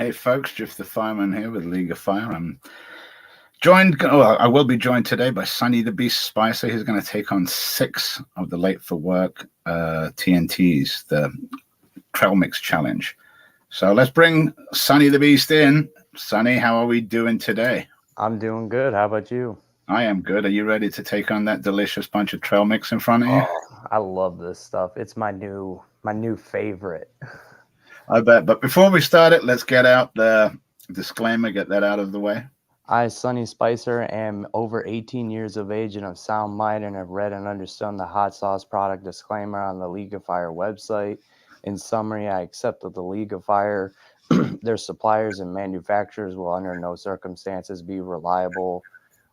Hey folks, Jif The Fireman here with League of Fire. I will be joined today by Sonny the Beast Spicer. He's going to take on 6 of the late for work TNTs, the Trail Mix Challenge. So let's bring Sonny the Beast in. Sonny, how are we doing today? I'm doing good. How about you? I am good. Are you ready to take on that delicious bunch of trail mix in front of you? Oh, I love this stuff. It's my new favorite. I bet. But before we start it, let's get out the disclaimer, get that out of the way. I, Sonny Spicer, am over 18 years of age and of sound mind, and have read and understood the hot sauce product disclaimer on the League of Fire website. In summary, I accept that the League of Fire, their suppliers and manufacturers will under no circumstances be reliable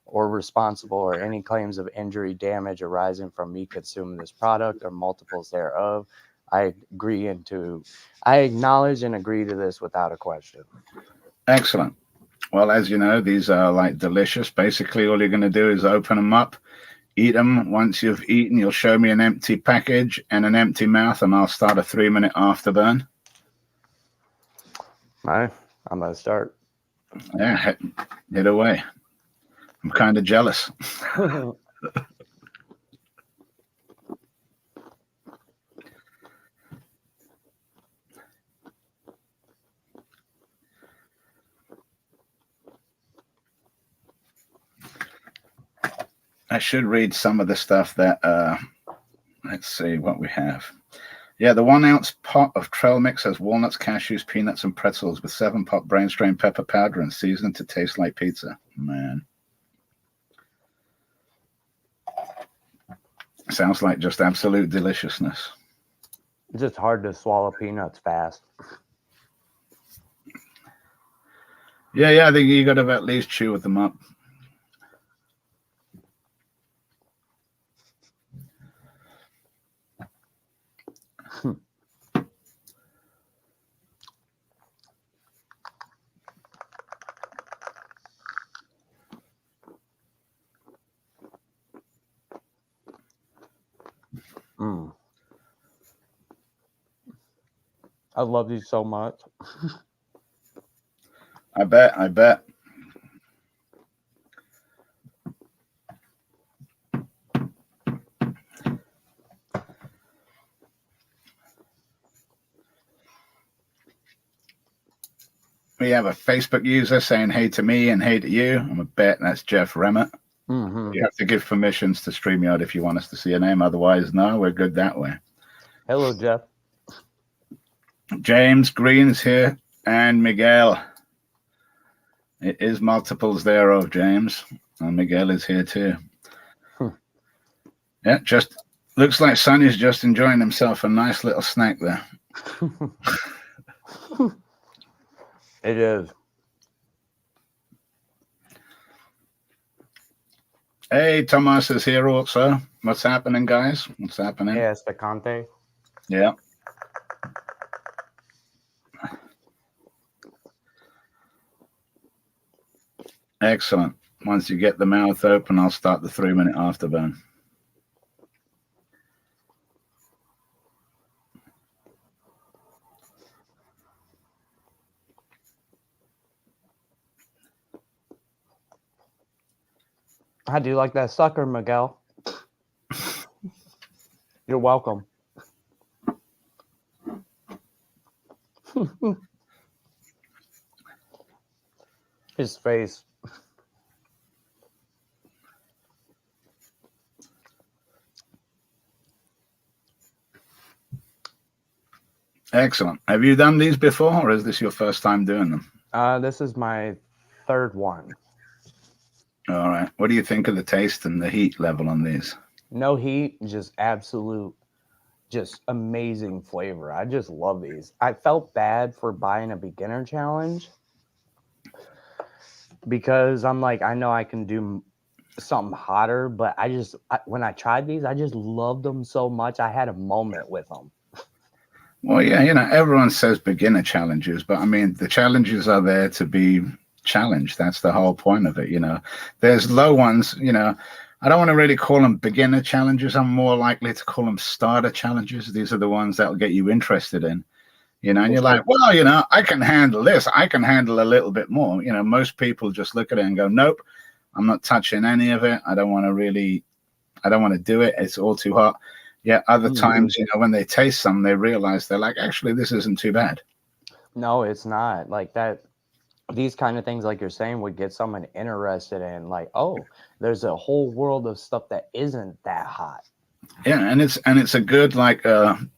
or responsible or any claims of injury, damage arising from me consuming this product or multiples thereof. I acknowledge and agree to this without a question. Excellent. Well, as you know, these are like delicious. Basically, all you're going to do is open them up, eat them. Once you've eaten, you'll show me an empty package and an empty mouth, and I'll start a 3-minute afterburn. All right, I'm going to start. Yeah, hit away. I'm kind of jealous. I should read some of the stuff that, let's see what we have. Yeah, the 1-ounce pot of trail mix has walnuts, cashews, peanuts, and pretzels with 7-pot brain strain pepper powder and seasoned to taste like pizza. Man. Sounds like just absolute deliciousness. It's just hard to swallow peanuts fast. Yeah, I think you got to at least chew with them up. I love these so much. I bet. We have a Facebook user saying hey to me and hey to you. I'm a bet that's Jeff Remmett. You have to give permissions to StreamYard if you want us to see a name. Otherwise, no, we're good that way. Hello, Jeff. James Green's here and Miguel. It is multiples thereof, James. And Miguel is here too. Yeah, just looks like Sonny's just enjoying himself a nice little snack there. It is. Hey, Tomas is here also. What's happening, guys? What's happening? Yeah, it's the Conte. Yeah. Excellent. Once you get the mouth open, I'll start the 3-minute afterburn. How do you like that sucker, Miguel? You're welcome. His face. Excellent. Have you done these before, or is this your first time doing them? This is my 3rd one. All right. What do you think of the taste and the heat level on these? No heat, just absolute, just amazing flavor. I just love these. I felt bad for buying a beginner challenge because I'm like, I know I can do something hotter, but when I tried these, I just loved them so much. I had a moment with them. Well, yeah, everyone says beginner challenges, but I mean, the challenges are there to be challenged. That's the whole point of it. There's low ones, I don't want to really call them beginner challenges. I'm more likely to call them starter challenges. These are the ones that will get you interested in. you know, and you're like, well, you know, I can handle this. I can handle a little bit more. You know, most people just look at it and go, nope, I'm not touching any of it. I don't want to do it. It's all too hot. Yeah. Other times, you know, when they taste some, they realize they're like, actually, this isn't too bad. No, it's not like that. These kind of things, like you're saying, would get someone interested in, like, oh, there's a whole world of stuff that isn't that hot. Yeah, and it's a good like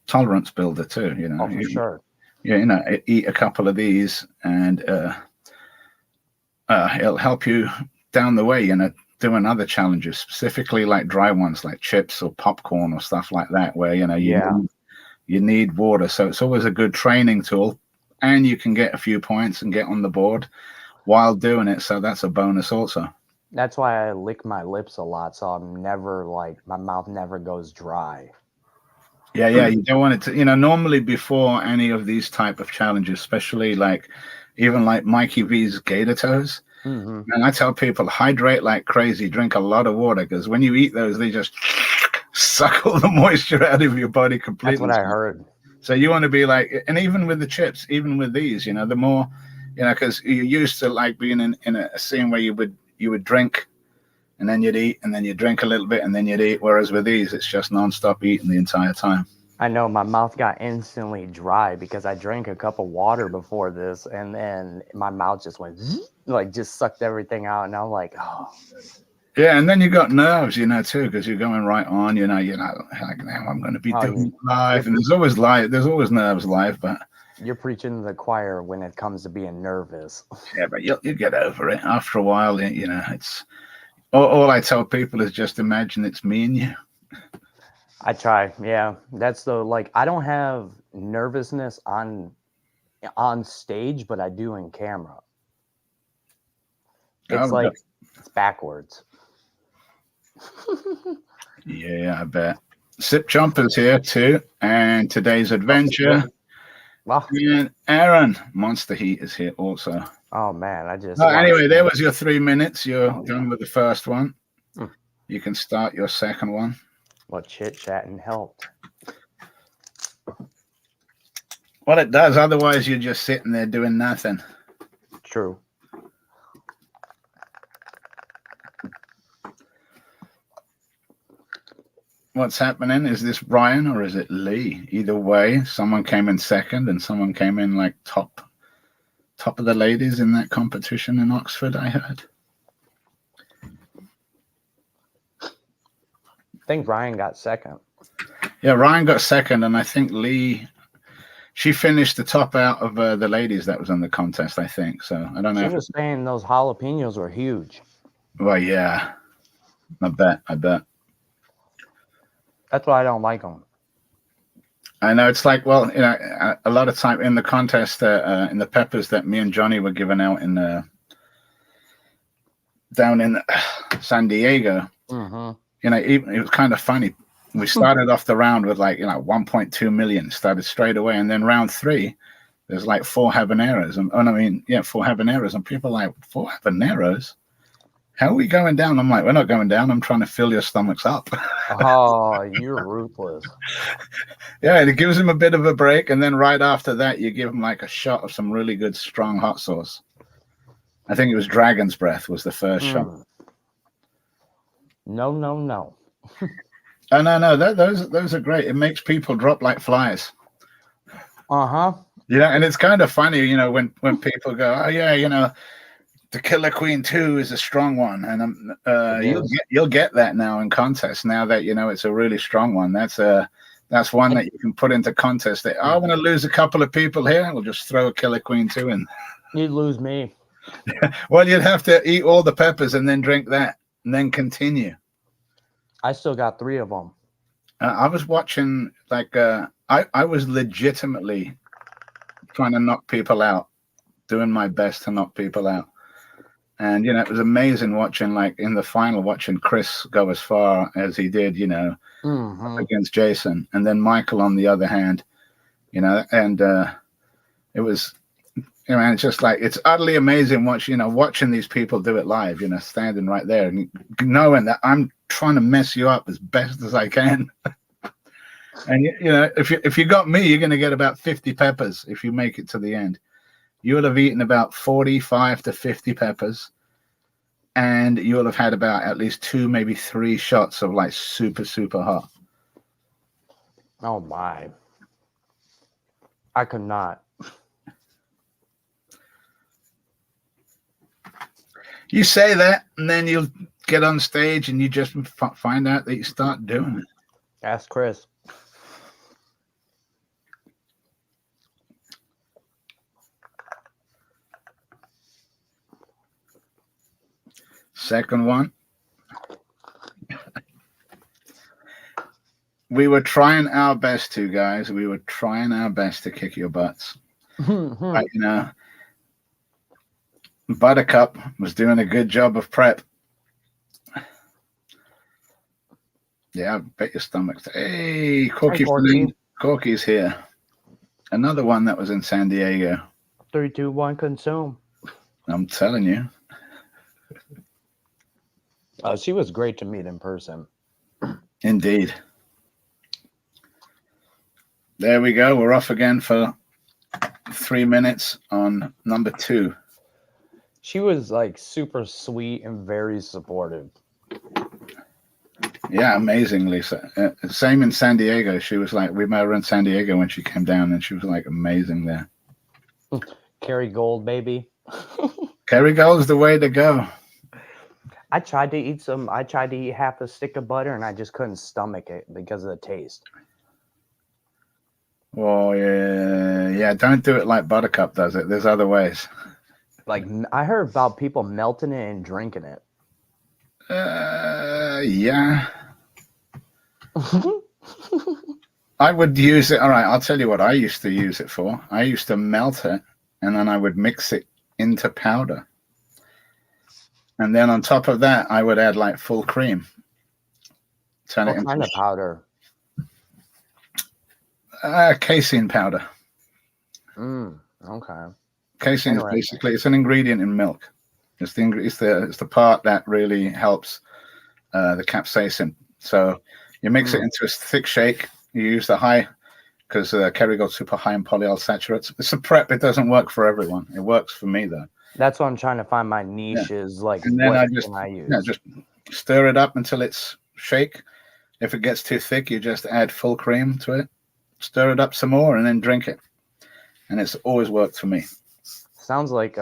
tolerance builder too. You know, Oh, for sure. Yeah, you know, eat a couple of these, and it'll help you down the way. You know, doing other challenges, specifically like dry ones, like chips or popcorn or stuff like that, where you know you need water. So it's always a good training tool. And you can get a few points and get on the board while doing it. So that's a bonus also. That's why I lick my lips a lot. So I'm never like, my mouth never goes dry. Yeah. You don't want it to, you know, normally before any of these type of challenges, especially like even like Mikey V's Gator Toes. And I tell people, hydrate like crazy, drink a lot of water, because when you eat those, they just suck all the moisture out of your body completely. That's what I heard. So you want to be like, and even with the chips, even with these, you know, the more, you know, because you're used to like being in a scene where you would drink and then you'd eat and then you'd drink a little bit and then you'd eat. Whereas with these, it's just nonstop eating the entire time. I know my mouth got instantly dry because I drank a cup of water before this, and then my mouth just went like just sucked everything out, and I'm like, oh. Yeah, and then you got nerves, you know, too, because you're going right on, you know, like now I'm going to be doing live, and there's always nerves live, but you're preaching to the choir when it comes to being nervous. Yeah, but you'll get over it after a while. You know, it's all I tell people is just imagine it's me and you. I try, yeah. That's the like I don't have nervousness on stage, but I do in camera. It's it's backwards. Yeah, I bet. Sip Jumper's here too, and today's adventure. Wow. And Aaron, Monster Heat is here also. Oh man, I just. Anyway, there was your 3 minutes. You're done with the first one. You can start your second one. Well, chit chatting helped. Well, it does. Otherwise, you're just sitting there doing nothing. True. What's happening? Is this Ryan or is it Lee? Either way, someone came in second and someone came in like top of the ladies in that competition in Oxford, I heard. I think Ryan got second. Yeah, Ryan got second, and I think Lee, she finished the top out of the ladies that was in the contest, I think. So I don't know. She was saying those jalapenos were huge. Well, yeah, I bet. That's why I don't like them. I know it's like, well, you know, a lot of time in the contest, in the peppers that me and Johnny were giving out in down in San Diego. You know, it was kind of funny. We started off the round with like, you know, 1.2 million, started straight away. And then round 3, there's like 4 habaneros. And 4 habaneros. And people are like, 4 habaneros? How are we going down? I'm like, we're not going down. I'm trying to fill your stomachs up. Oh, you're ruthless. Yeah, and it gives him a bit of a break. And then right after that, you give him like a shot of some really good, strong hot sauce. I think it was Dragon's Breath was the first shot. No. Oh, no. Those are great. It makes people drop like flies. You know, and it's kind of funny, you know, when people go, oh, yeah, you know, the Killer Queen 2 is a strong one. And you'll get that now in contests, now that, you know, it's a really strong one. That's one that you can put into contest. That, I want to lose a couple of people here. We'll just throw a Killer Queen 2 in. You'd lose me. Well, you'd have to eat all the peppers and then drink that and then continue. I still got 3 of them. I was watching, like, I was legitimately trying to knock people out, doing my best to knock people out. And, you know, it was amazing watching, like, in the final, watching Chris go as far as he did, you know, against Jason. And then Michael on the other hand, you know, and it was, you know, it's just like, it's utterly amazing watching these people do it live, you know, standing right there and knowing that I'm trying to mess you up as best as I can. And you know, if you got me, you're going to get about 50 peppers if you make it to the end. You will have eaten about 45 to 50 peppers, and you will have had about at least 2, maybe 3 shots of like super, super hot. Oh my. I could not. You say that, and then you'll get on stage and you just find out that you start doing it. Ask Chris. Second one. We were trying our best to, guys. We were trying our best to kick your butts. But, you know, Buttercup was doing a good job of prep. Yeah, I bet your stomach's. Hey, Corky. Corky's here. Another one that was in San Diego. 3, 2, 1, consume. I'm telling you. She was great to meet in person. Indeed. There we go. We're off again for 3 minutes on number 2. She was like super sweet and very supportive. Yeah, amazingly. So, same in San Diego. She was like, we met her in San Diego when she came down, and she was like amazing there. Kerry Gold, baby. Kerry Gold's the way to go. I tried to eat half a stick of butter, and I just couldn't stomach it because of the taste. Well, yeah. Don't do it like Buttercup does it. There's other ways. Like, I heard about people melting it and drinking it. Yeah. I would use it. All right, I'll tell you what I used to use it for. I used to melt it, and then I would mix it into powder. And then on top of that, I would add like full cream. What kind of powder? Casein powder. Okay. Casein is basically, it's an ingredient in milk. It's the part that really helps the capsaicin. So you mix it into a thick shake. You use the high, because Kerry Gold's super high in polyunsaturates. It's a prep. It doesn't work for everyone. It works for me though. That's what I'm trying to find my niche is like. And then what I use? Just stir it up until it's shake. If it gets too thick, you just add full cream to it. Stir it up some more and then drink it. And it's always worked for me. Sounds like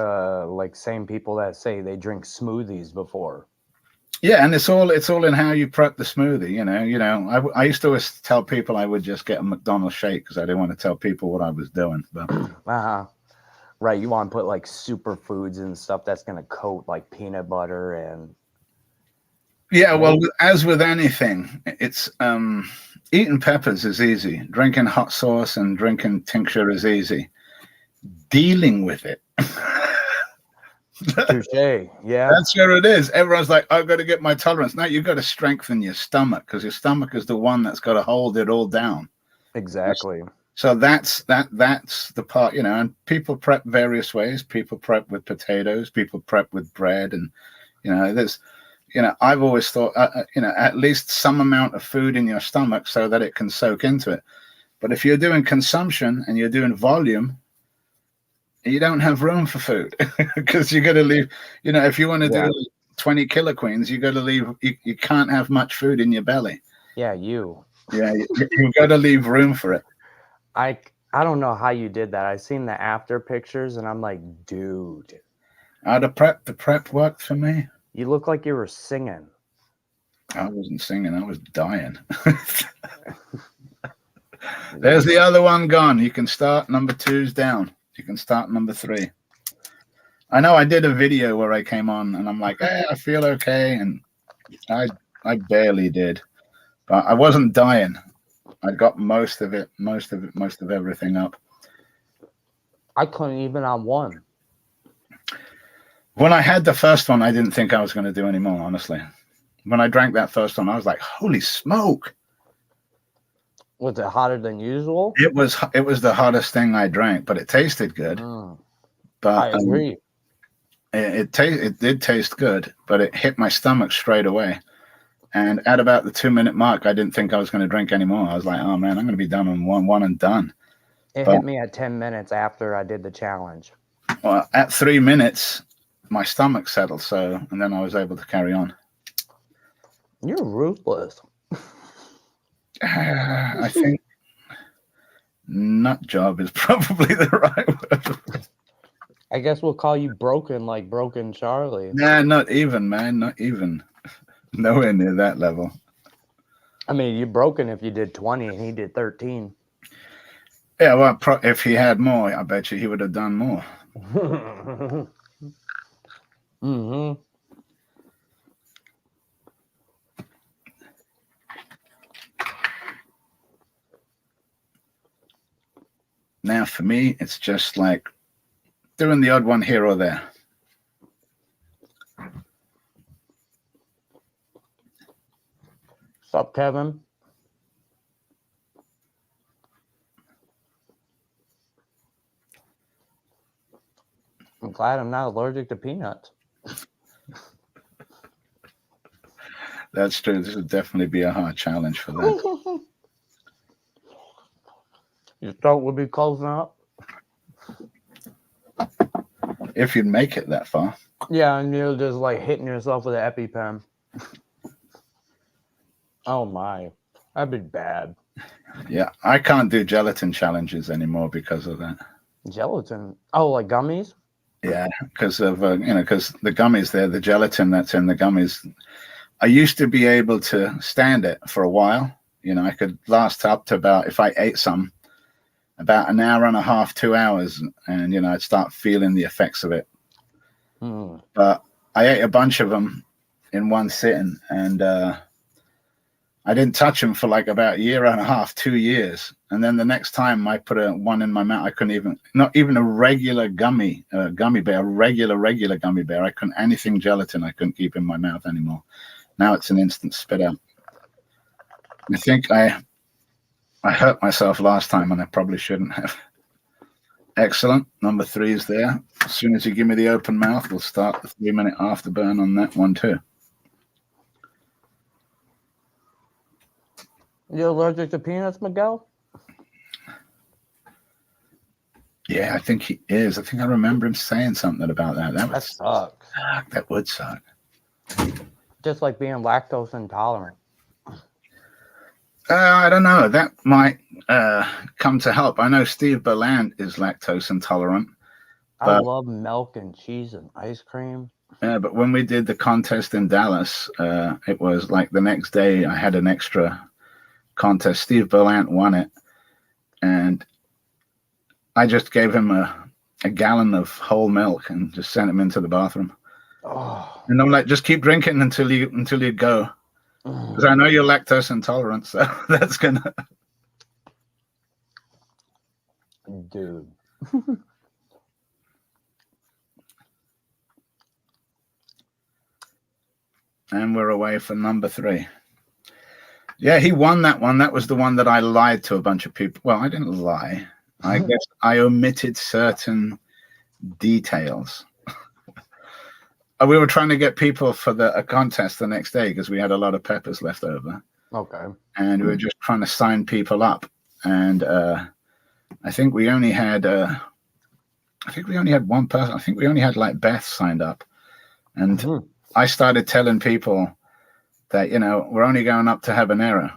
same people that say they drink smoothies before. Yeah, and it's all in how you prep the smoothie. You know. I used to always tell people I would just get a McDonald's shake because I didn't want to tell people what I was doing. But right, you want to put like superfoods and stuff that's gonna coat like peanut butter and. Yeah, well, as with anything, it's eating peppers is easy. Drinking hot sauce and drinking tincture is easy. Dealing with it. Touché. Yeah. That's where it is. Everyone's like, I've got to get my tolerance. No, you've got to strengthen your stomach because your stomach is the one that's got to hold it all down. Exactly. So that's the part, you know, and people prep various ways. People prep with potatoes, people prep with bread. And, you know, I've always thought, at least some amount of food in your stomach so that it can soak into it. But if you're doing consumption and you're doing volume, you don't have room for food because you got to leave, you know, if you want to do 20 kilo queens, you got to leave, you can't have much food in your belly. Yeah, you've got to leave room for it. I don't know how you did that. I seen the after pictures and I'm like, dude. The prep worked for me. You look like you were singing. I wasn't singing, I was dying. There's the other one gone. You can start number 2's down. You can start number 3. I know I did a video where I came on and I'm like, hey, I feel okay. And I barely did, but I wasn't dying. I got most of everything up. I couldn't even on one. When I had the first one, I didn't think I was going to do any more, honestly. When I drank that first one, I was like, holy smoke. Was it hotter than usual? It was the hottest thing I drank, but it tasted good. But I agree. It did taste good, but it hit my stomach straight away. And at about the 2-minute mark, I didn't think I was going to drink anymore. I was like, oh man, I'm going to be done in one and done. It hit me at 10 minutes after I did the challenge. Well, at 3 minutes, my stomach settled. And then I was able to carry on. You're ruthless. I think nut job is probably the right word. I guess we'll call you broken, like Broken Charlie. Nah, not even, man. Not even. Nowhere near that level. I mean, you're broken if you did 20 and he did 13. Yeah, well, if he had more, I bet you he would have done more. Mm-hmm. Now, for me, it's just like doing the odd one here or there. What's up, Kevin? I'm glad I'm not allergic to peanuts. That's true. This would definitely be a hard challenge for that. Your throat would be closing up. If you'd make it that far. Yeah, and you're just like hitting yourself with an EpiPen. Oh my, that'd be bad. Yeah, I can't do gelatin challenges anymore because of that. Gelatin? Oh, like gummies? Yeah, because of because the gummies there, the gelatin that's in the gummies. I used to be able to stand it for a while. I could last up to about, if I ate some, about an hour and a half, 2 hours, and I'd start feeling the effects of it. But I ate a bunch of them in one sitting, and I didn't touch them for like about a year and a half, 2 years. And then the next time I put one in my mouth, I couldn't even, not even a regular gummy bear, regular gummy bear. I couldn't, anything gelatin, I couldn't keep in my mouth anymore. Now it's an instant spit out. I think I hurt myself last time, and I probably shouldn't have. Excellent. Number 3 is there. As soon as you give me the open mouth, we'll start the 3-minute afterburn on that one too. You allergic to peanuts, Miguel? Yeah, I think he is. I think I remember him saying something about that. That sucks. That would suck. Just like being lactose intolerant. I don't know. That might come to help. I know Steve Berland is lactose intolerant. I love milk and cheese and ice cream. Yeah, but when we did the contest in Dallas, it was like the next day I had an extra contest. Steve Berland won it, and I just gave him a gallon of whole milk and just sent him into the bathroom. Oh. And I'm like, just keep drinking until you go. Because I know you're lactose intolerant, so that's gonna. Dude. And we're away for number 3. Yeah, he won that one. That was the one that I lied to a bunch of people. Well, I didn't lie. I guess I omitted certain details. We were trying to get people for a contest the next day because we had a lot of peppers left over. Okay. And we were just trying to sign people up. And I think we only had one person. I think we only had like Beth signed up. And I started telling people that, we're only going up to habanero.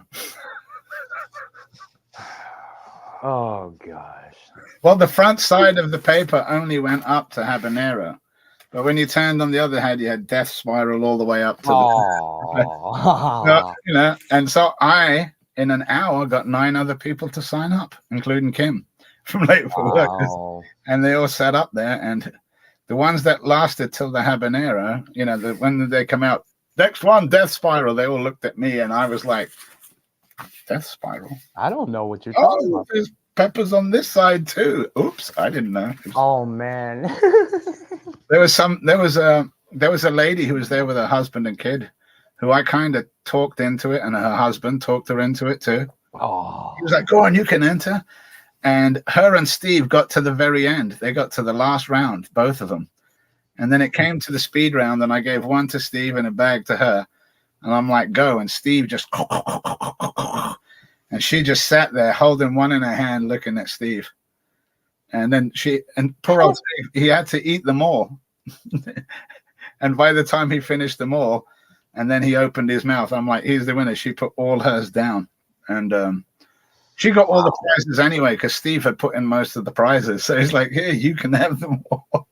Oh, gosh. Well, the front side of the paper only went up to habanero. But when you turned on the other head, you had Death Spiral all the way up to the... and so I, in an hour, got 9 other people to sign up, including Kim from Late for Work. And they all sat up there. And the ones that lasted till the habanero, when they come out, next one, Death Spiral, they all looked at me and I was like, Death Spiral? I don't know what you're talking about. There's peppers on this side too. Oops, I didn't know. Oh, man. There was a lady who was there with her husband and kid who I kind of talked into it, and her husband talked her into it too. Oh. He was like, go on, you can enter. And her and Steve got to the very end. They got to the last round, both of them. And then it came to the speed round, and I gave one to Steve and a bag to her. And I'm like, go. And Steve just, and she just sat there holding one in her hand, looking at Steve. And then poor old Steve, he had to eat them all. And by the time he finished them all, and then he opened his mouth, I'm like, he's the winner. She put all hers down. And she got all the prizes anyway, because Steve had put in most of the prizes. So he's like, here, you can have them all.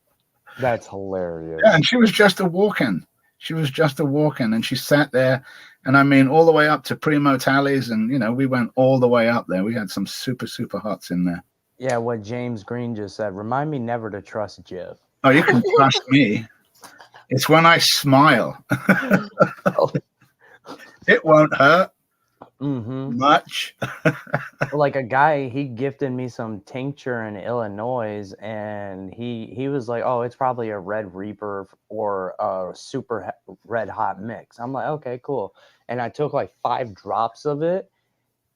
That's hilarious. Yeah, and she was just a walk-in. She was just a walk-in, and she sat there. And I mean, all the way up to primo tallies. And, you know, we went all the way up there. We had some super, super hots in there. Yeah, what James Green just said. Remind me never to trust Jif. Oh, you can trust me. It's when I smile. It won't hurt much. Like a guy, he gifted me some tincture in Illinois, and he was like, oh, it's probably a Red Reaper or a super red hot mix. I'm like, okay, cool. And I took like 5 drops of it,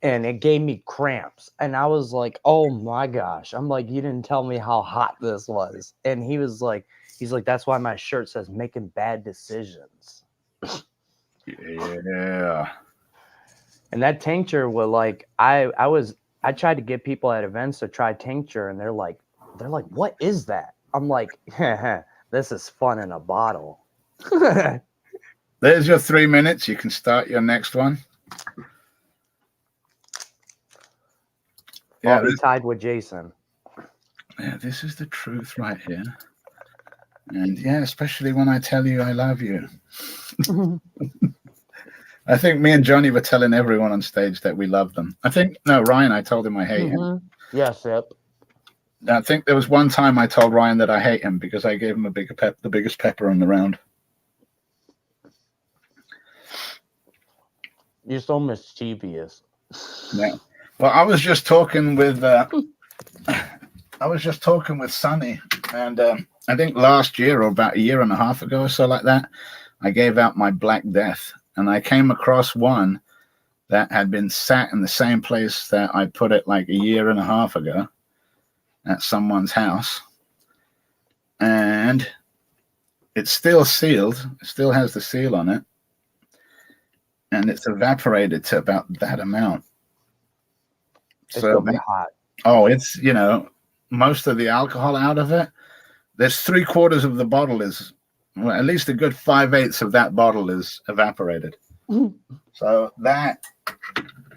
and it gave me cramps. And I was like, oh my gosh. I'm like, you didn't tell me how hot this was. And he's like, that's why my shirt says making bad decisions. Yeah. And that tincture was like, I tried to get people at events to try tincture, and they're like, what is that? I'm like, this is fun in a bottle. There's your 3 minutes. You can start your next one. Yeah, I'll be tied with Jason. Yeah, this is the truth right here. And yeah, especially when I tell you I love you. I think me and Johnny were telling everyone on stage that we love them. Ryan, I told him I hate him. Yes, yep. I think there was one time I told Ryan that I hate him because I gave him the biggest pepper on the round. You're so mischievous. Yeah. Well, I was just talking with Sonny, and I think last year or about a year and a half ago or so like that, I gave out my Black Death, and I came across one that had been sat in the same place that I put it like a year and a half ago at someone's house, and it's still sealed. It still has the seal on it, and it's evaporated to about that amount. It's so hot. Oh, it's, you know, most of the alcohol out of it. There's 3/4 of the bottle is, well, at least a good 5/8 of that bottle is evaporated. So that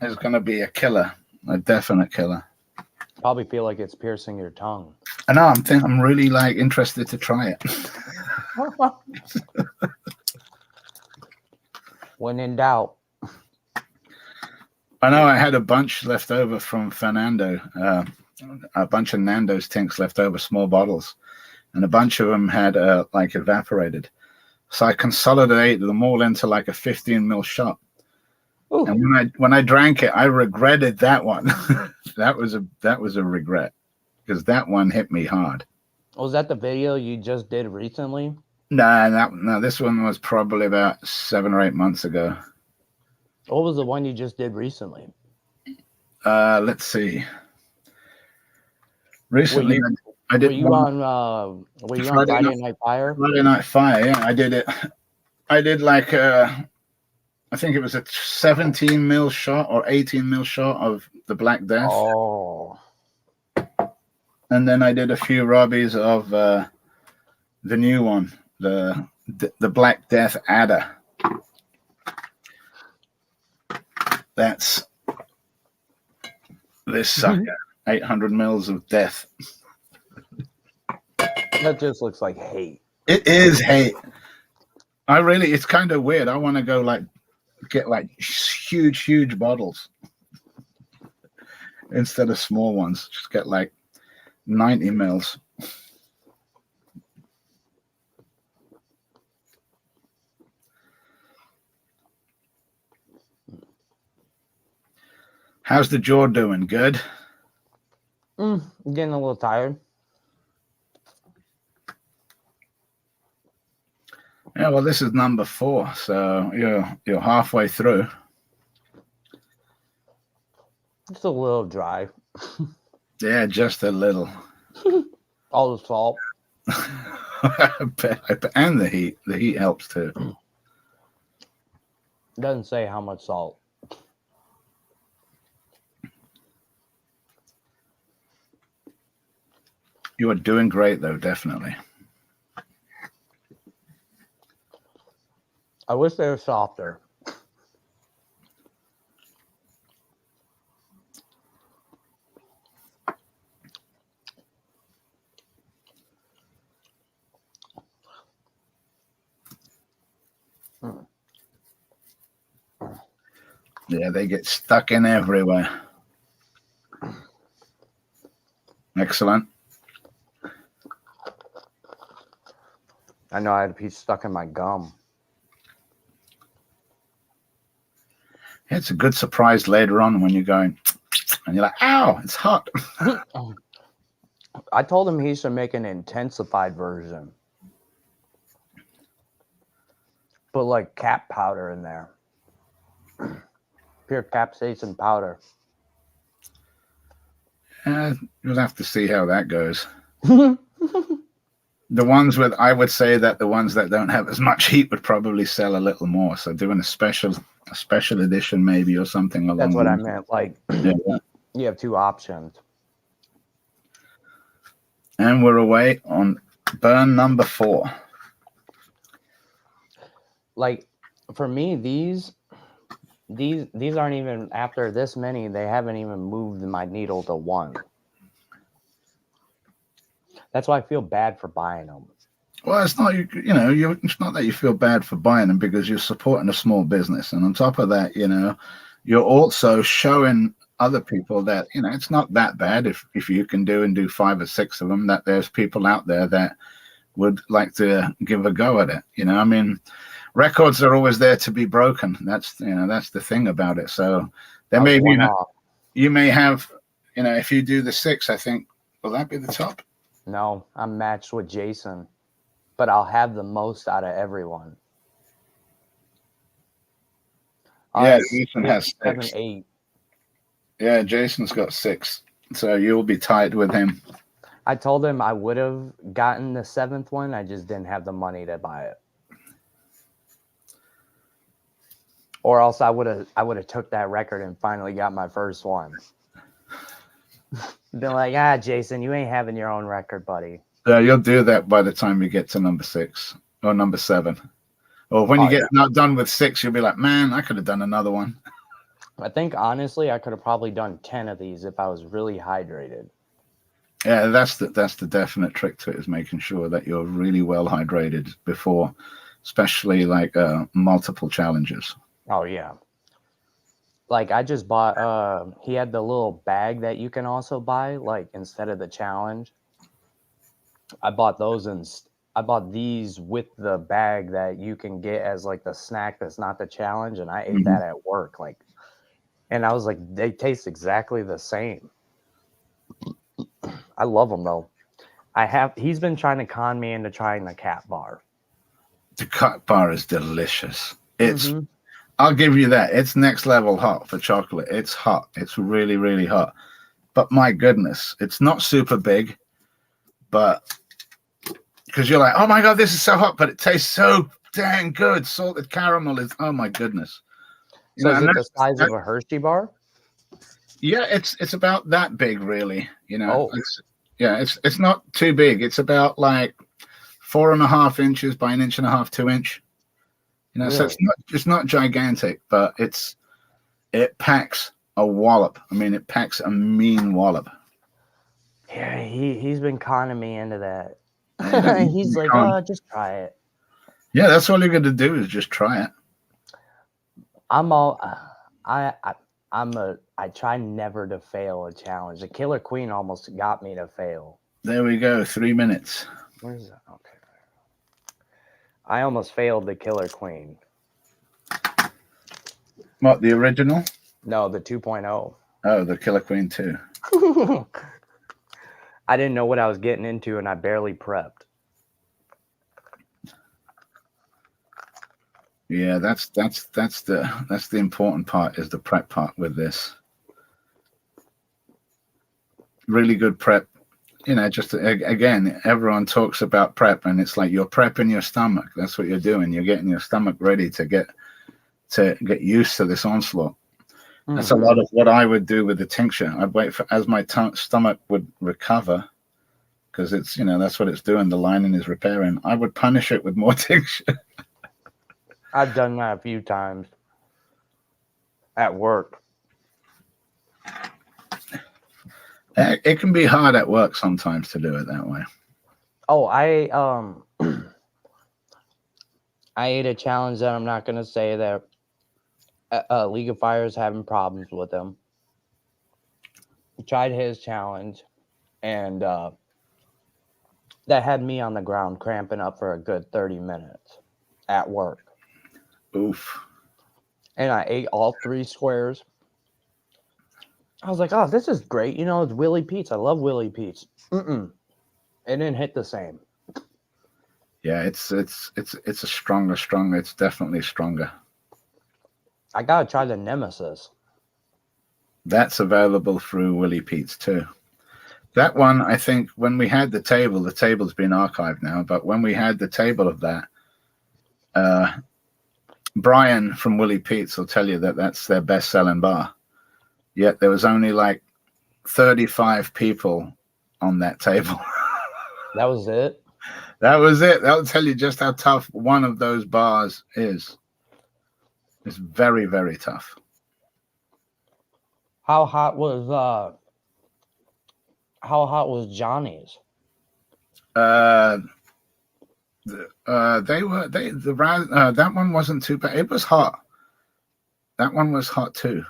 is going to be a killer, a definite killer. Probably feel like it's piercing your tongue. I know. I'm really like interested to try it. When in doubt. I know I had a bunch left over from Fernando, a bunch of Nando's tinks left over, small bottles, and a bunch of them had like evaporated. So I consolidated them all into like a 15 ml shot. Ooh. And when I drank it, I regretted that one. that was a regret, because that one hit me hard. Was that the video you just did recently? No, this one was probably about 7 or 8 months ago. What was the one you just did recently? Let's see. Recently, I did. Were you on Friday Night Fire? Friday Night Fire, yeah. I did it. I did like I think it was a 17 ml shot or 18 ml shot of the Black Death. Oh. And then I did a few Robbies of the new one, the Black Death Adder. That's this sucker, 800 mils of death. That just looks like hate. It is hate. It's kind of weird. I want to go get like huge bottles instead of small ones. Just get like 90 mils. How's the jaw doing? Good? I'm getting a little tired. Yeah, well, this is number 4, so you're halfway through. It's a little dry. Yeah, just a little. All the salt. I bet. And the heat. The heat helps too. Doesn't say how much salt. You are doing great, though, definitely. I wish they were softer. Yeah, they get stuck in everywhere. Excellent. I know I had a piece stuck in my gum. It's a good surprise later on when you're going and you're like, ow, it's hot. I told him he should make an intensified version. Put like cap powder in there. Pure capsaicin powder. You'll have to see how that goes. The ones with, I would say that the ones that don't have as much heat would probably sell a little more. So doing a special edition maybe or something along. That's what I meant. Like, yeah. You have two options. And we're away on burn number 4. Like, for me, these aren't even, after this many, they haven't even moved my needle to 1. That's why I feel bad for buying them. Well, it's not, it's not that you feel bad for buying them because you're supporting a small business. And on top of that, you're also showing other people that, it's not that bad if you can do 5 or 6 of them, that there's people out there that would like to give a go at it. I mean, records are always there to be broken. That's the thing about it. So there may be, you may have, if you do the 6, I think, will that be the top? No, I'm matched with Jason, but I'll have the most out of everyone. Yeah, Jason has 6. 7, 8. Yeah, Jason's got 6, so you'll be tied with him. I told him I would have gotten the 7th one. I just didn't have the money to buy it. Or else I would have took that record and finally got my first one. Been like, Jason, you ain't having your own record, buddy. Yeah, you'll do that by the time you get to number 6 or number 7. Or when you get not done with 6, you'll be like, man, I could have done another one. I think, honestly, I could have probably done 10 of these if I was really hydrated. Yeah, that's the definite trick to it, is making sure that you're really well hydrated before, especially like multiple challenges. Oh, yeah. Like, I just bought, he had the little bag that you can also buy, like, instead of the challenge. I bought those, and I bought these with the bag that you can get as, like, the snack that's not the challenge, and I ate that at work, like, and I was like, they taste exactly the same. I love them, though. He's been trying to con me into trying the cat bar. The cat bar is delicious. It's I'll give you that. It's next level hot for chocolate. It's hot. It's really, really hot. But my goodness, it's not super big, but because you're like, oh my God, this is so hot, but it tastes so dang good. Salted caramel is, oh my goodness. So is it the size of a Hershey bar? Yeah, it's about that big, really. It's not too big. It's about like 4.5 inches by 1.5 inches, 2 inch. Really? So it's not gigantic, but it packs a wallop. I mean, it packs a mean wallop. Yeah, he's been conning me into that. He's like, just try it. Yeah, that's all you're going to do is just try it. I try never to fail a challenge. The Killer Queen almost got me to fail. There we go. 3 minutes. Where's that? Okay. I almost failed the Killer Queen. What, the original? No, the 2.0. Oh, the Killer Queen 2. I didn't know what I was getting into, and I barely prepped. Yeah, that's the important part, is the prep part with this. Really good prep. Just again, everyone talks about prep, and it's like you're prepping your stomach. That's what you're doing. You're getting your stomach ready to to get used to this onslaught. That's a lot of what I would do with the tincture. I'd wait for as my stomach would recover, because it's, that's what it's doing. The lining is repairing. I would punish it with more tincture. I've done that a few times at work. It can be hard at work sometimes to do it that way. Oh, I ate a challenge that I'm not going to say that League of Fire is having problems with him. He tried his challenge, and that had me on the ground cramping up for a good 30 minutes at work. Oof. And I ate all 3 squares. I was like, oh, this is great. It's Willie Pete's. I love Willie Pete's. It didn't hit the same. Yeah, it's a stronger. It's definitely stronger. I gotta try the Nemesis. That's available through Willie Pete's too. That one, I think, when we had the table's been archived now, but when we had the table of that, Brian from Willie Pete's will tell you that that's their best-selling bar. Yet there was only like 35 people on that table. That was it? That was it. That'll tell you just how tough one of those bars is. It's very, very tough. How hot was Johnny's? That one wasn't too bad. It was hot. That one was hot too.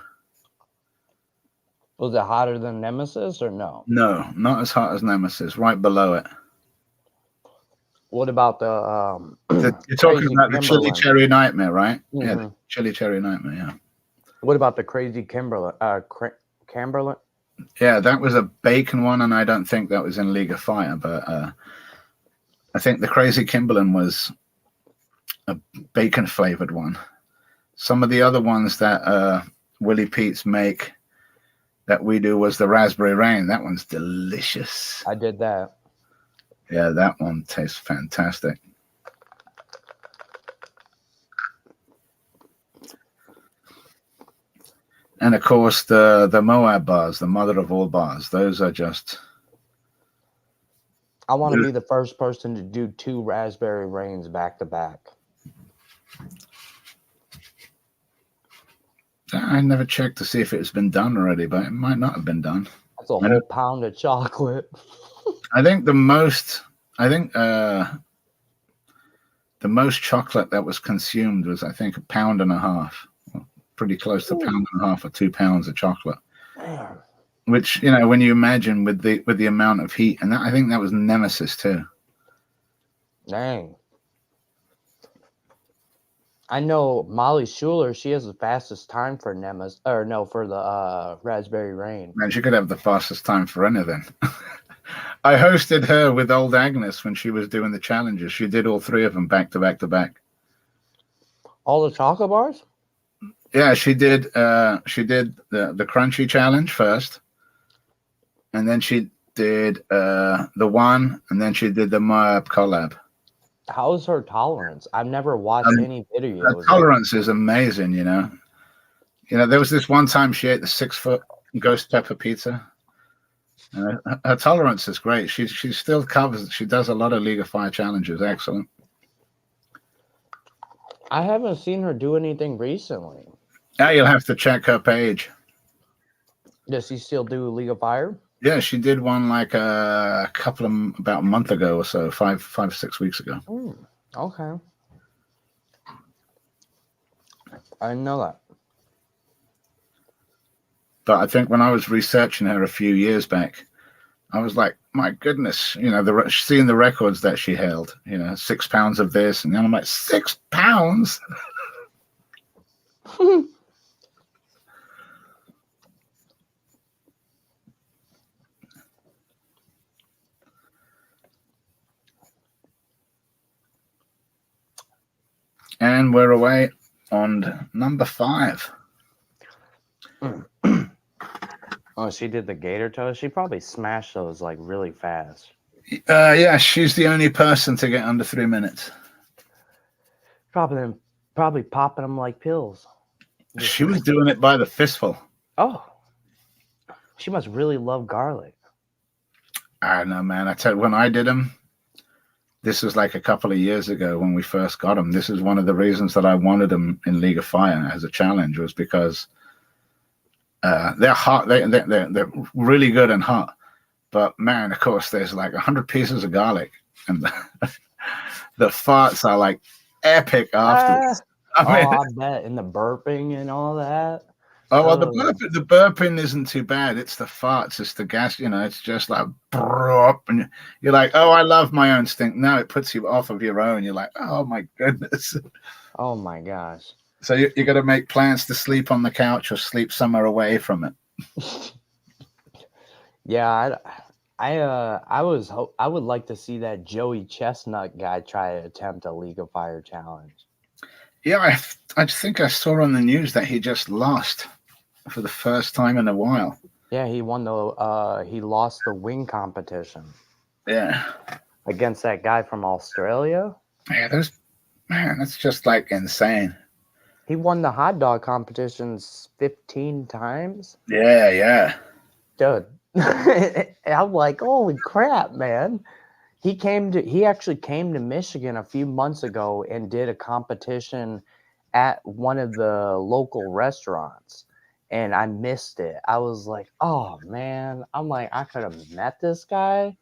Was it hotter than Nemesis or no? No, not as hot as Nemesis. Right below it. What about the you're talking about the Kimberlin? Chili Cherry Nightmare, right? Mm-hmm. Yeah, the Chili Cherry Nightmare. Yeah. What about the Crazy Kimberlin? Camberlin? Yeah, that was a bacon one, and I don't think that was in League of Fire, but I think the Crazy Kimberlin was a bacon flavored one. Some of the other ones that Willie Pete's make that we do was the Raspberry Rain. That one's delicious. I did that. Yeah, that one tastes fantastic. And of course, the Moab bars, the mother of all bars, those are just... I want to be the first person to do 2 Raspberry Rains back to back. I never checked to see if it's been done already, but it might not have been done. That's a whole pound of chocolate. I think the most chocolate that was consumed was, I think, 1.5 pounds. Pretty close to 1.5 pounds or 2 pounds of chocolate. Man. Which, when you imagine with the amount of heat, and I think that was Nemesis too. Dang. I know Molly Schuler, she has the fastest time for for the Raspberry Rain. Man, she could have the fastest time for anything. I hosted her with old Agnes when she was doing the challenges. She did all 3 of them back to back to back. All the chocolate bars? Yeah, she did the crunchy challenge first. And then she did the one, and then she did the Moab collab. How is her tolerance? I've never watched any videos. Her tolerance is amazing, there was this one time she ate the 6-foot ghost pepper pizza. Her tolerance is great. She still covers. She does a lot of League of Fire challenges. Excellent. I haven't seen her do anything recently. Yeah, you'll have to check her page. Does she still do League of Fire? Yeah, she did one like about a month ago or so, 5 or 6 weeks ago. Okay. I didn't know that. But I think when I was researching her a few years back, I was like, my goodness, seeing the records that she held, 6 pounds of this. And then I'm like, 6 pounds? And we're away on number 5. Oh, she did the gator toes. She probably smashed those like really fast. Yeah, she's the only person to get under 3 minutes. Probably probably popping them like pills. She was doing it by the fistful. Oh, she must really love garlic. I don't know, man. I tell you, when I did them, this was like a couple of years ago when we first got them. This is one of the reasons that I wanted them in League of Fire as a challenge, was because they're hot. They're really good and hot. But man, of course, there's like 100 pieces of garlic, and the farts are like epic afterwards. I bet. And the burping and all that. Oh, well, the burping isn't too bad. It's the farts. It's the gas. It's just like, and you're like, oh, I love my own stink. No, it puts you off of your own. You're like, oh, my goodness. Oh, my gosh. So you got to make plans to sleep on the couch or sleep somewhere away from it. Yeah, I would like to see that Joey Chestnut guy try to attempt a League of Fire challenge. Yeah, I think I saw on the news that he just lost for the first time in a while. Yeah, he lost the wing competition. Yeah. Against that guy from Australia. Yeah, that's just like insane. He won the hot dog competitions 15 times. Yeah. Dude. I'm like, holy crap, man. He actually came to Michigan a few months ago and did a competition at one of the local restaurants, and I missed it. I was like, oh man, I'm like, I could have met this guy,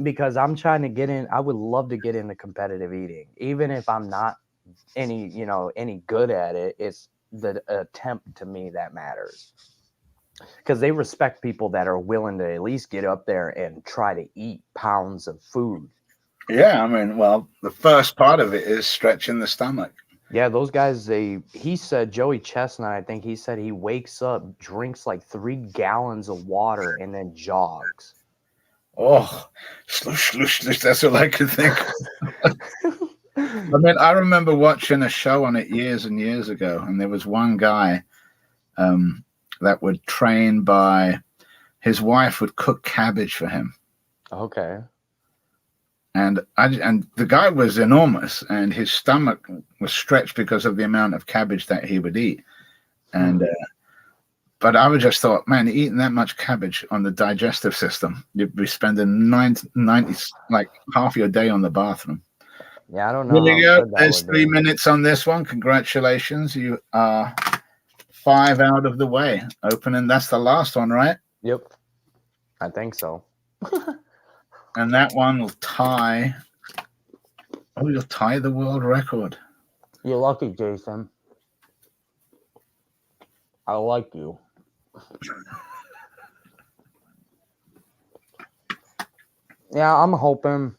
because I'm trying to get in. I would love to get into competitive eating, even if I'm not any good at it. It's the attempt to me that matters. Because they respect people that are willing to at least get up there and try to eat pounds of food. Yeah, I mean, well, the first part of it is stretching the stomach. Yeah, those guys, he said, Joey Chestnut, I think he said he wakes up, drinks like 3 gallons of water, and then jogs. Oh, slush, slush, slush. That's all I could think. I mean, I remember watching a show on it years and years ago, and there was one guy that would train by his wife would cook cabbage for him. Okay. And the guy was enormous, and his stomach was stretched because of the amount of cabbage that he would eat. And but I would just thought, man, eating that much cabbage on the digestive system, you'd be spending 90 like half your day on the bathroom. Yeah, I don't know. There you go. There's 3 minutes on this one. Congratulations. You are 5 out of the way. Opening. That's the last one, right? Yep. I think so. And that one will tie. Oh, you'll tie the world record. You're lucky, Jason. I like you. Yeah, I'm hoping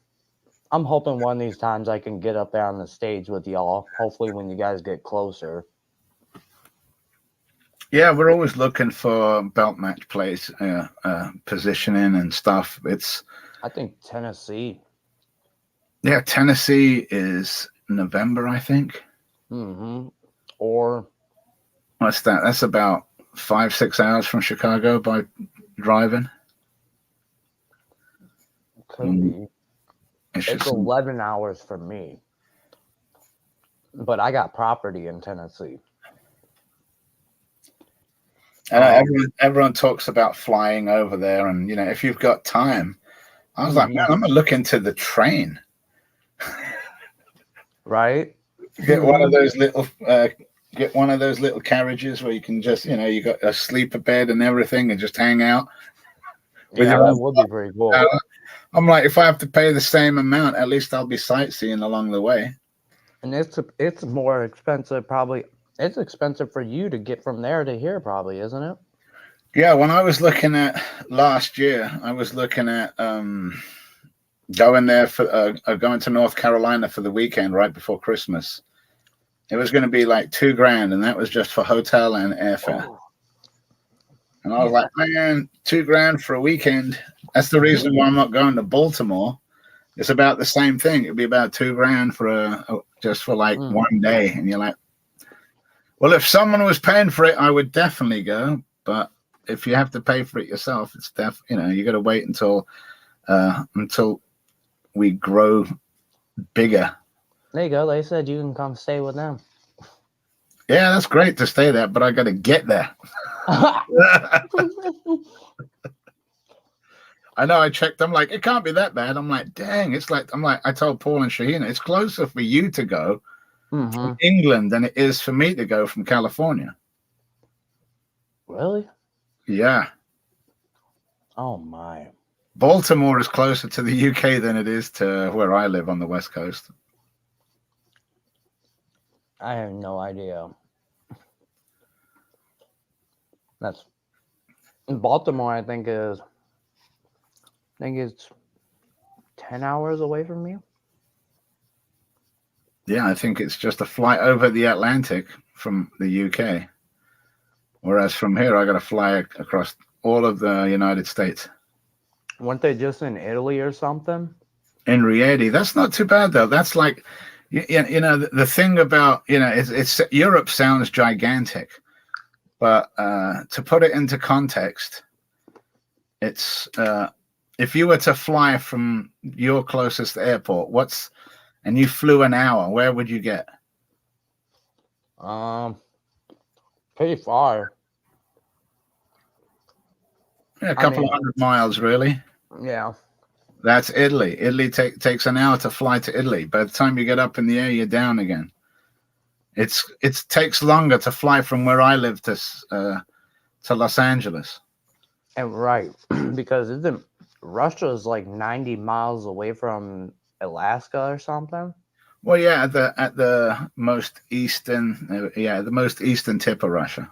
one of these times I can get up there on the stage with y'all. Hopefully when you guys get closer. Yeah, we're always looking for belt match place, positioning and stuff. I think Tennessee. Yeah, Tennessee is November, I think. Mm-hmm. Or what's that? That's about 5-6 hours from Chicago by driving. Could be. It's 11 hours for me. But I got property in Tennessee. Everyone talks about flying over there, and if you've got time, I was like, man, I'm gonna look into the train. Right? Get one of those little carriages where you can just, you got a sleeper bed and everything, and just hang out. Yeah, that would be pretty cool. I'm like, if I have to pay the same amount, at least I'll be sightseeing along the way. And it's more expensive, probably. It's expensive for you to get from there to here, probably, isn't it? Yeah, when I was looking at last year, I was looking at going there for going to North Carolina for the weekend right before Christmas. It was going to be like $2,000, and that was just for hotel and airfare. Oh. And I was like, man, $2,000 for a weekend. That's the reason why I'm not going to Baltimore. It's about the same thing. It'd be about $2,000 for like 1 day, and you're like, well, if someone was paying for it, I would definitely go. But if you have to pay for it yourself, it's you got to wait until we grow bigger. There you go. They said you can come stay with them. Yeah, that's great to stay there, but I got to get there. I know. I checked. I'm like, it can't be that bad. I'm like, dang. It's like I told Paul and Shahina, it's closer for you to go from England than it is for me to go from California. Really? Yeah. Oh my. Baltimore is closer to the UK than it is to where I live on the West Coast. I have no idea. That's Baltimore. I think it's 10 hours away from me. Yeah, I think it's just a flight over the Atlantic from the UK. Whereas from here, I got to fly across all of the United States. Weren't they just in Italy or something? In reality, that's not too bad though. That's like, you know, the thing about, you know, it's Europe sounds gigantic, but to put it into context, it's if you were to fly from your closest airport, and you flew an hour, where would you get? Pretty far. Yeah, a couple of 100 miles, really. Yeah. That's Italy. Italy takes an hour to fly to Italy. By the time you get up in the air, you're down again. It takes longer to fly from where I live to Los Angeles. And right, because Russia is like 90 miles away from Alaska or something. Well, yeah, at the most eastern, the most eastern tip of Russia.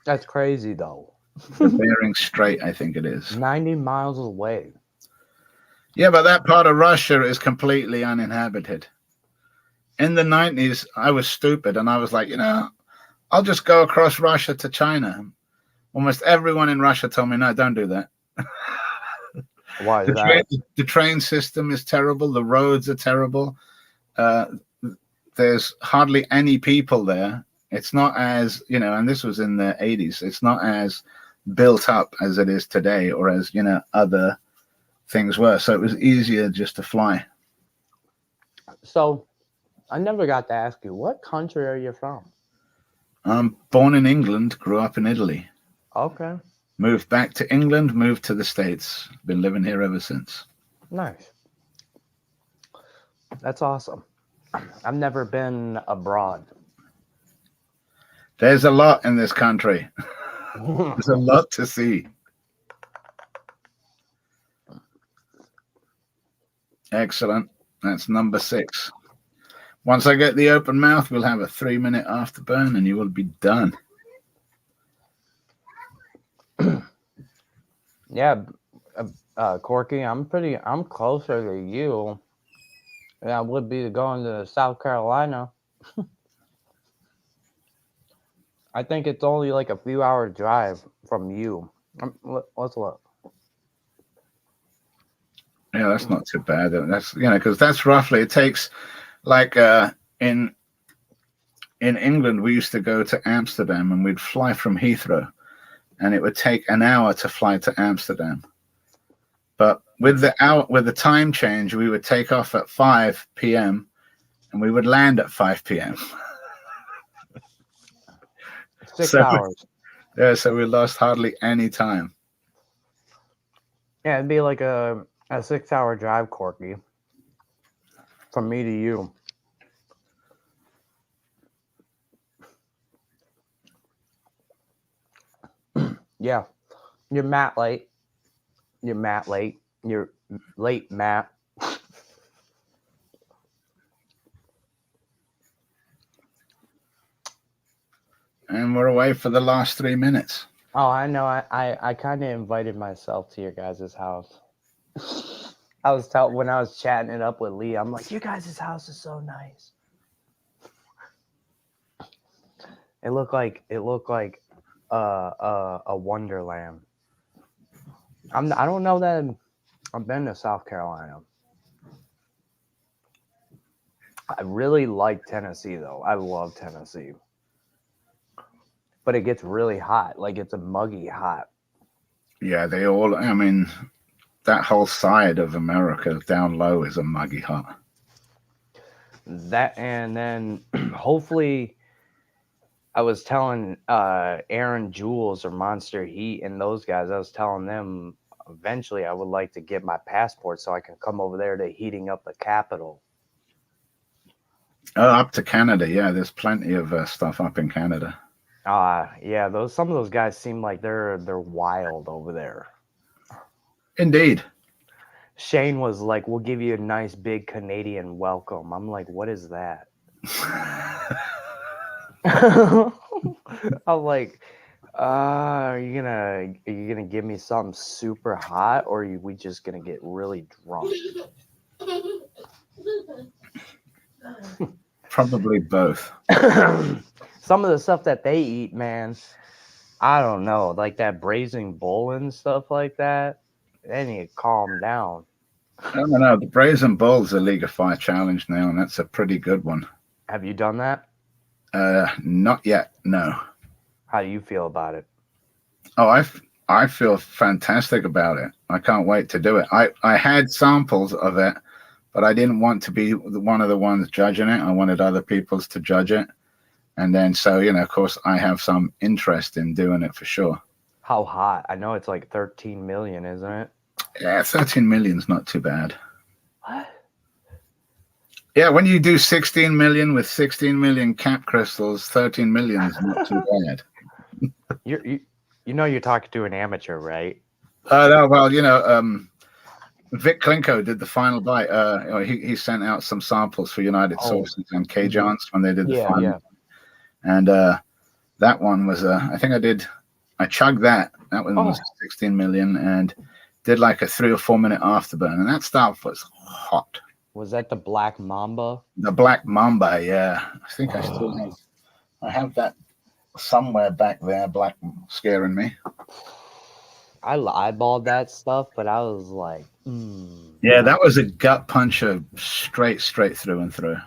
That's crazy, though. The Bering Strait, I think it is. 90 miles away. Yeah, but that part of Russia is completely uninhabited. In the 90s, I was stupid, and I was like, you know, I'll just go across Russia to China. Almost everyone in Russia told me, no, don't do that. Why is that? The train system is terrible. The roads are terrible. There's hardly any people there. It's not as, you know, and this was in the 80s. It's not as built up as it is today, or as, you know, other things were. So it was easier just to fly. So I never got to ask you, what country are you from? I'm born in England, grew up in Italy. Okay. Moved back to England, moved to the States. Been living here ever since. Nice. That's awesome. I've never been abroad. There's a lot in this country. There's a lot to see. Excellent. That's number 6. Once I get the open mouth, we'll have a 3-minute afterburn and you will be done. Yeah, Corky, I'm closer to you than I would be going to South Carolina. I think it's only like a few hour drive from you. Let's look. Yeah, that's not too bad. That's, you know, because that's roughly, it takes like in England, we used to go to Amsterdam and we'd fly from Heathrow, and it would take an hour to fly to Amsterdam. But with the time change, we would take off at 5 p.m. and we would land at 5 p.m. 6 hours. Yeah, so we lost hardly any time. Yeah, it'd be like a 6-hour drive, Corky, from me to you. Yeah, you're Matt late. You're Matt late. You're late, Matt. And we're away for the last 3 minutes. Oh, I know. I kind of invited myself to your guys' house. When I was chatting it up with Lee, I'm like, your guys' house is so nice. It looked like a wonderland. I don't know that I've been to South Carolina. I really like Tennessee though. I love Tennessee. But it gets really hot. Like, it's a muggy hot. Yeah, I mean, that whole side of America down low is a muggy hot. That, and then hopefully I was telling Aaron Jules or Monster Heat and those guys, I was telling them eventually I would like to get my passport so I can come over there to heating up the capital. Oh, up to Canada. Yeah, there's plenty of stuff up in Canada. Yeah, some of those guys seem like they're wild over there. Indeed. Shane was like, "We'll give you a nice big Canadian welcome." I'm like, "What is that?" I'm like, are you gonna give me something super hot, or are we just gonna get really drunk? Probably both. Some of the stuff that they eat, man, I don't know, like that braising bull and stuff like that. They need to calm down. I don't know. The Brazen Bull's a League of Fire challenge now, and that's a pretty good one. Have you done that? Not yet. No. How do you feel about it? Oh, I feel fantastic about it. I can't wait to do it. I had samples of it, but I didn't want to be one of the ones judging it. I wanted other people's to judge it. And then, so, of course, I have some interest in doing it for sure. How hot? I know it's like 13 million, isn't it? Yeah, 13 million's not too bad. What? Yeah, when you do 16 million with 16 million cap crystals, 13 million is not too bad. You're talking to an amateur, right? No, well, Vic Klinko did the final bite. He sent out some samples for United Sources and K-Johns when they did the final. Yeah. And that one was, I think I chugged that. That one was 16 million and did like a 3 or 4 minute afterburn. And that stuff was hot. Was that the Black Mamba? The Black Mamba, yeah. I think I still have that somewhere back there, black scaring me. I eyeballed that stuff, but I was like, Yeah, that was a gut puncher straight through and through.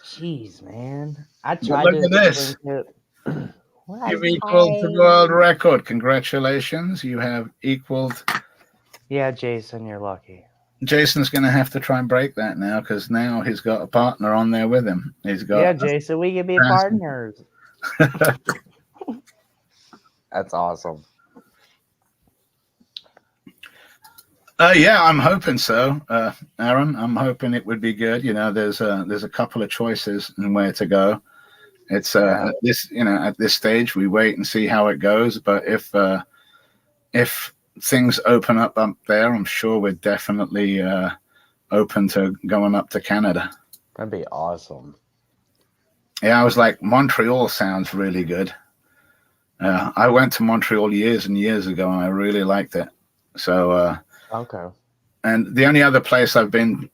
Jeez, man. I tried look at this. You've equaled the world record. Congratulations. You have equaled. Yeah, Jason, you're lucky. Jason's going to have to try and break that now because now he's got a partner on there with him. He's got. Yeah, Jason, we can be partners. That's awesome. Yeah, I'm hoping so, Aaron. I'm hoping it would be good. There's a couple of choices and where to go. It's at this stage we wait and see how it goes. But if things open up there, I'm sure we're definitely open to going up to Canada. That'd be awesome. Yeah, I was like, Montreal sounds really good. I went to Montreal years and years ago, and I really liked it. So. Okay. And the only other place I've been,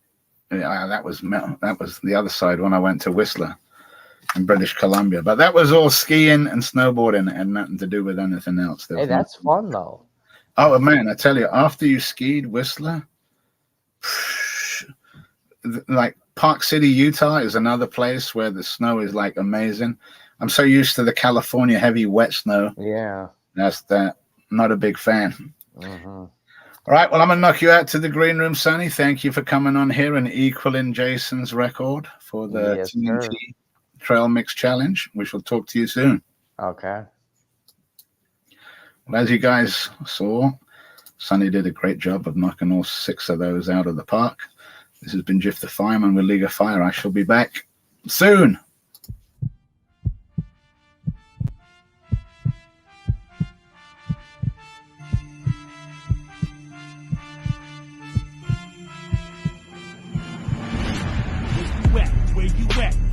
that was the other side when I went to Whistler in British Columbia. But that was all skiing and snowboarding and nothing to do with anything else. Hey, that's fun though. Oh man, I tell you, after you skied Whistler, like Park City, Utah is another place where the snow is like amazing. I'm so used to the California heavy wet snow. Yeah. That's that. Not a big fan. Mm-hmm. All right, well, I'm going to knock you out to the green room, Sonny. Thank you for coming on here and equaling Jason's record for the TNT Trail Mix Challenge. We shall talk to you soon. Okay. Well, as you guys saw, Sonny did a great job of knocking all 6 of those out of the park. This has been Jif the Fireman with League of Fire. I shall be back soon.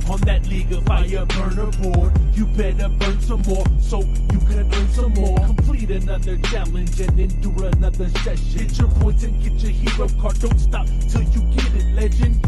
On that League of Fire burner board, you better burn some more so you can earn some more. Complete another challenge and endure another session. Hit your points and get your hero card. Don't stop till you get it, legend.